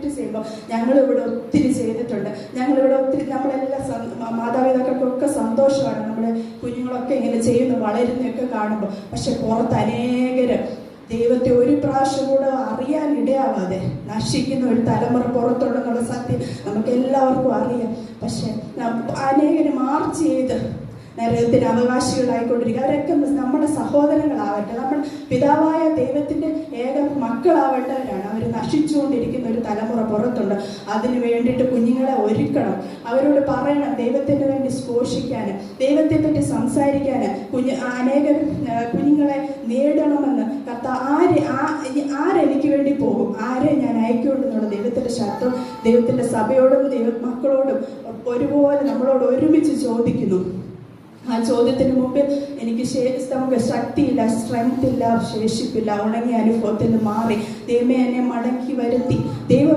Activities ചെയ്യുമ്പോൾ ഞങ്ങളിവിടെ ഒത്തിരി ചെയ്തിട്ടുണ്ട്. ഞങ്ങളിവിടെ ഒത്തിരി മാതാപിതാക്കൾക്കൊക്കെ സന്തോഷമാണ് നമ്മുടെ കുഞ്ഞുങ്ങളൊക്കെ ഇങ്ങനെ ചെയ്യുന്നു, വളരുന്നൊക്കെ കാണുമ്പോൾ. പക്ഷെ പുറത്ത് അനേകരും ദൈവത്തെ ഒരു പ്രാവശ്യം കൂടെ അറിയാൻ ഇടയാവാതെ നശിക്കുന്ന ഒരു തലമുറ പുറത്തുണ്ടെന്നുള്ള സത്യം നമുക്ക് എല്ലാവർക്കും അറിയാം. പക്ഷെ അനേകര് മാർച്ച് ചെയ്ത് നരകത്തിന് അവകാശികളായിക്കൊണ്ടിരിക്കുക. അവരൊക്കെ നമ്മുടെ സഹോദരങ്ങളാവട്ടെ, നമ്മൾ പിതാവായ ദൈവത്തിന്റെ ഏക മക്കളാവേണ്ടവരാണ്. അവർ നശിച്ചുകൊണ്ടിരിക്കുന്ന ഒരു തലമുറ പുറത്തുണ്ട്. അതിന് വേണ്ടിയിട്ട് കുഞ്ഞുങ്ങളെ ഒരുക്കണം, അവരോട് പറയണം ദൈവത്തിന് വേണ്ടി ഘോഷിക്കാൻ, ദൈവത്തെ പറ്റി സംസാരിക്കാൻ, അനേകം കുഞ്ഞുങ്ങളെ നേടണമെന്ന്. ആരെനിക്ക് വേണ്ടി പോകും, ആരെ ഞാൻ അയക്കുമെന്നുള്ള ദൈവത്തിന്റെ ശബ്ദം ദൈവത്തിന്റെ സഭയോടും ദൈവമക്കളോടും ഒരുപോലെ നമ്മളോട് ഒരുമിച്ച് ചോദിക്കുന്നു. ആ ചോദ്യത്തിന് മുമ്പിൽ എനിക്ക് നമുക്ക് ശക്തിയില്ല, സ്ട്രെങ്ത് ഇല്ല, ശേഷിപ്പില്ല. ഉണങ്ങിയ അനുഭവത്തിൽ നിന്ന് മാറി ദൈവമേ എന്നെ മടക്കി വരുത്തി. ദൈവം